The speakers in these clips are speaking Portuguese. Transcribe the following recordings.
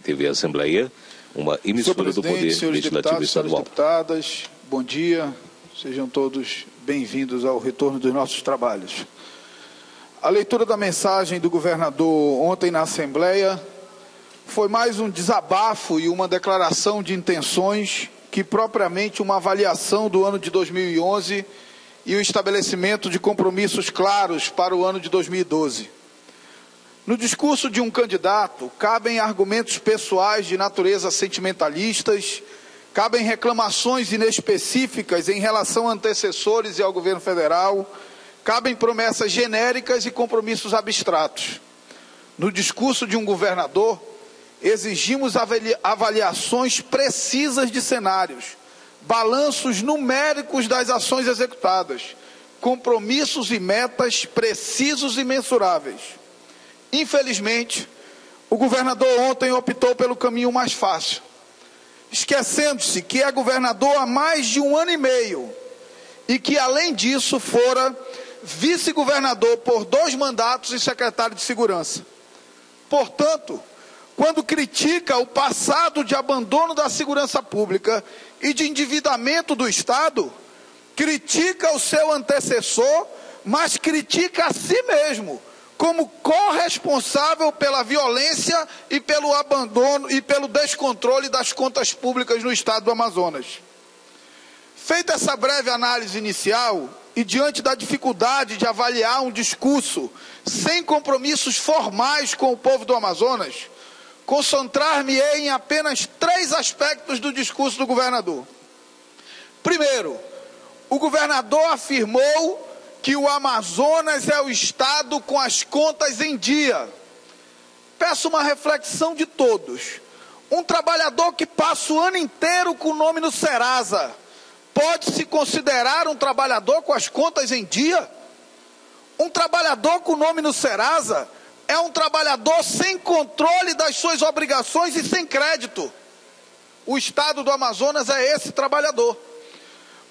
TV Assembleia, uma emissora do Poder Legislativo Estadual. Deputadas, bom dia, sejam todos bem-vindos ao retorno dos nossos trabalhos. A leitura da mensagem do governador ontem na Assembleia foi mais um desabafo e uma declaração de intenções que propriamente uma avaliação do ano de 2011 e o estabelecimento de compromissos claros para o ano de 2012. No discurso de um candidato, cabem argumentos pessoais de natureza sentimentalistas, cabem reclamações inespecíficas em relação a antecessores e ao governo federal, cabem promessas genéricas e compromissos abstratos. No discurso de um governador, exigimos avaliações precisas de cenários, balanços numéricos das ações executadas, compromissos e metas precisos e mensuráveis. Infelizmente, o governador ontem optou pelo caminho mais fácil, esquecendo-se que é governador há mais de 1 ano e meio e que, além disso, fora vice-governador por 2 mandatos e secretário de Segurança. Portanto, quando critica o passado de abandono da segurança pública e de endividamento do Estado, critica o seu antecessor, mas critica a si mesmo, como corresponsável pela violência e pelo abandono e pelo descontrole das contas públicas no estado do Amazonas. Feita essa breve análise inicial, e diante da dificuldade de avaliar um discurso sem compromissos formais com o povo do Amazonas, concentrar-me-ei em apenas 3 aspectos do discurso do governador. Primeiro, o governador afirmou que o Amazonas é o estado com as contas em dia. Peço uma reflexão de todos. Um trabalhador que passa o ano inteiro com o nome no Serasa, pode se considerar um trabalhador com as contas em dia? Um trabalhador com o nome no Serasa é um trabalhador sem controle das suas obrigações e sem crédito. O estado do Amazonas é esse trabalhador,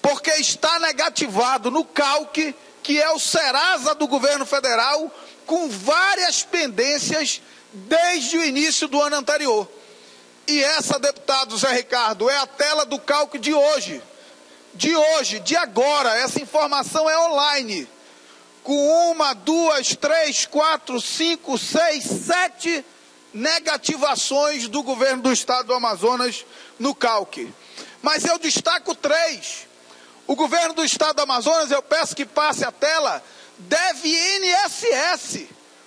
porque está negativado no CALC, que é o Serasa do governo federal, com várias pendências desde o início do ano anterior. E essa, deputado Zé Ricardo, é a tela do CALC de hoje, de agora. Essa informação é online, com 1, 2, 3, 4, 5, 6, 7 negativações do governo do estado do Amazonas no CALC. Mas eu destaco 3. O governo do estado do Amazonas, eu peço que passe a tela, deve INSS.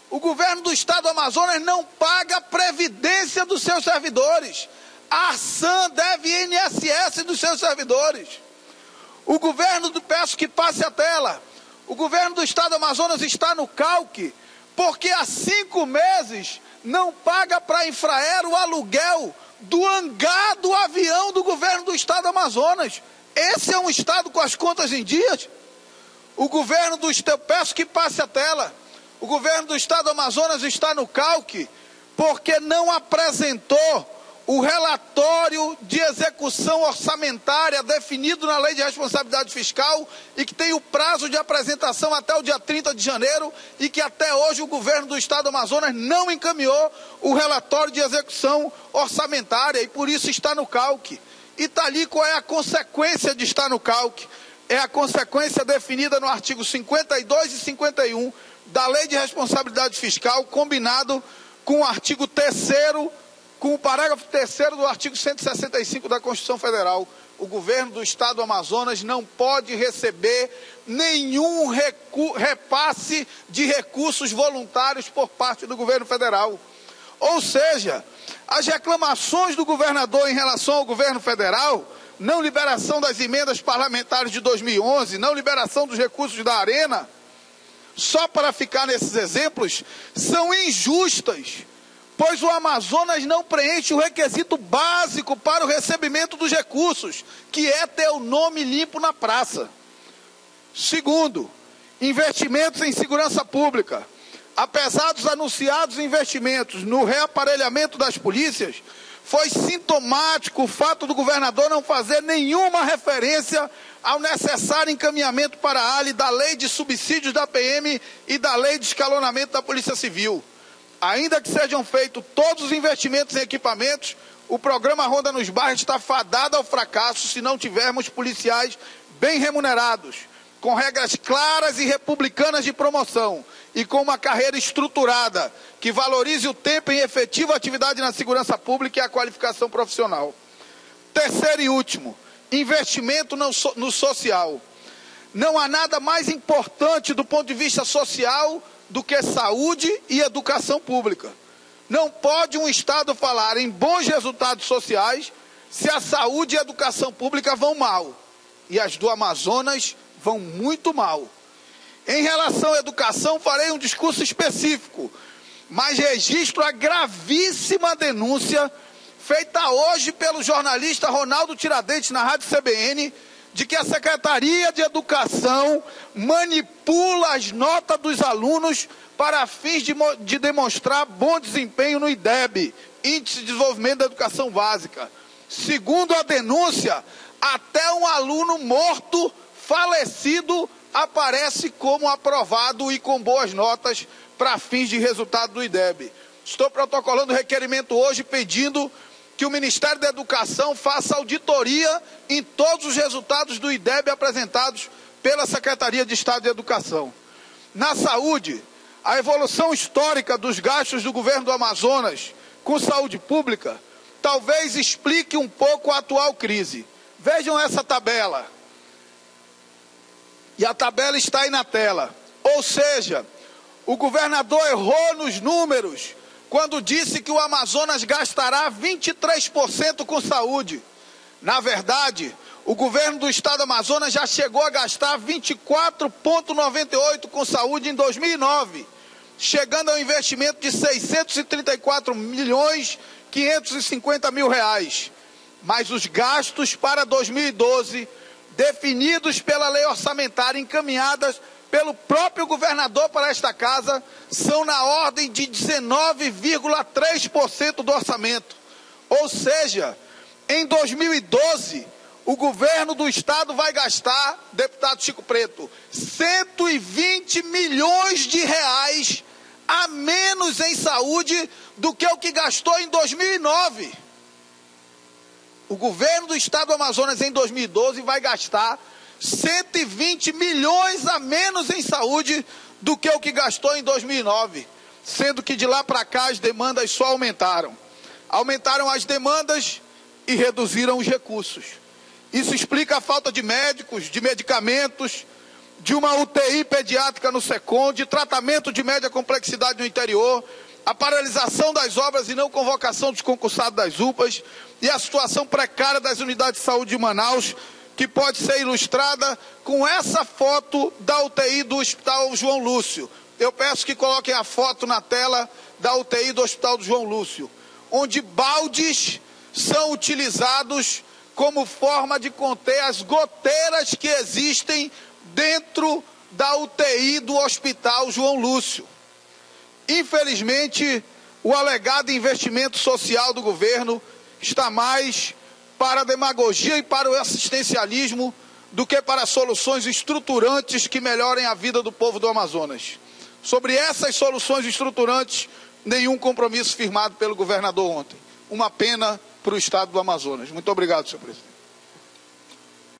O governo do estado do Amazonas não paga a previdência dos seus servidores. A Arsan deve INSS dos seus servidores. O governo, peço que passe a tela, o governo do estado do Amazonas está no CALC, porque há 5 meses não paga para a Infraero o aluguel do hangar do avião do governo do estado do Amazonas. Esse é um estado com as contas em dias? O governo do estado, peço que passe a tela, o governo do estado do Amazonas está no CALC porque não apresentou o relatório de execução orçamentária definido na Lei de Responsabilidade Fiscal e que tem o prazo de apresentação até o dia 30 de janeiro e que até hoje o governo do estado do Amazonas não encaminhou o relatório de execução orçamentária e por isso está no CALC. E está ali qual é a consequência de estar no CALC. É a consequência definida no artigo 52 e 51 da Lei de Responsabilidade Fiscal, combinado com o artigo 3º, com o parágrafo 3º do artigo 165 da Constituição Federal. O governo do estado do Amazonas não pode receber nenhum repasse de recursos voluntários por parte do governo federal. Ou seja, as reclamações do governador em relação ao governo federal, não liberação das emendas parlamentares de 2011, não liberação dos recursos da Arena, só para ficar nesses exemplos, são injustas, pois o Amazonas não preenche o requisito básico para o recebimento dos recursos, que é ter o nome limpo na praça. Segundo, investimentos em segurança pública. Apesar dos anunciados investimentos no reaparelhamento das polícias, foi sintomático o fato do governador não fazer nenhuma referência ao necessário encaminhamento para a ALI da Lei de Subsídios da PM e da Lei de Escalonamento da Polícia Civil. Ainda que sejam feitos todos os investimentos em equipamentos, o programa Ronda nos Bairros está fadado ao fracasso se não tivermos policiais bem remunerados, com regras claras e republicanas de promoção e com uma carreira estruturada que valorize o tempo em efetiva atividade na segurança pública e a qualificação profissional. Terceiro e último, investimento no social. Não há nada mais importante do ponto de vista social do que saúde e educação pública. Não pode um Estado falar em bons resultados sociais se a saúde e a educação pública vão mal. E as do Amazonas vão muito mal. Em relação à educação, farei um discurso específico, mas registro a gravíssima denúncia feita hoje pelo jornalista Ronaldo Tiradentes na Rádio CBN, de que a Secretaria de Educação manipula as notas dos alunos para fins de demonstrar bom desempenho no IDEB, Índice de Desenvolvimento da Educação Básica. Segundo a denúncia, até um aluno morto, falecido, aparece como aprovado e com boas notas para fins de resultado do IDEB. Estou protocolando requerimento hoje pedindo que o Ministério da Educação faça auditoria em todos os resultados do IDEB apresentados pela Secretaria de Estado de Educação. Na saúde, a evolução histórica dos gastos do governo do Amazonas com saúde pública talvez explique um pouco a atual crise. Vejam essa tabela. E a tabela está aí na tela. Ou seja, o governador errou nos números quando disse que o Amazonas gastará 23% com saúde. Na verdade, o governo do estado do Amazonas já chegou a gastar 24,98% com saúde em 2009, chegando ao investimento de 634.550.000 reais. Mas os gastos para 2012, definidos pela lei orçamentária encaminhadas pelo próprio governador para esta casa, são na ordem de 19,3% do orçamento. Ou seja, em 2012, o governo do estado vai gastar, deputado Chico Preto, 120 milhões de reais a menos em saúde do que o que gastou em 2009. O governo do estado do Amazonas em 2012 vai gastar 120 milhões a menos em saúde do que o que gastou em 2009, sendo que de lá para cá as demandas só aumentaram. Aumentaram as demandas e reduziram os recursos. Isso explica a falta de médicos, de medicamentos, de uma UTI pediátrica no SECOM, de tratamento de média complexidade no interior, a paralisação das obras e não convocação dos concursados das UPAs e a situação precária das unidades de saúde de Manaus, que pode ser ilustrada com essa foto da UTI do Hospital João Lúcio. Eu peço que coloquem a foto na tela da UTI do Hospital do João Lúcio, onde baldes são utilizados como forma de conter as goteiras que existem dentro da UTI do Hospital João Lúcio. Infelizmente, o alegado investimento social do governo está mais para a demagogia e para o assistencialismo do que para soluções estruturantes que melhorem a vida do povo do Amazonas. Sobre essas soluções estruturantes, nenhum compromisso firmado pelo governador ontem. Uma pena para o estado do Amazonas. Muito obrigado, senhor presidente.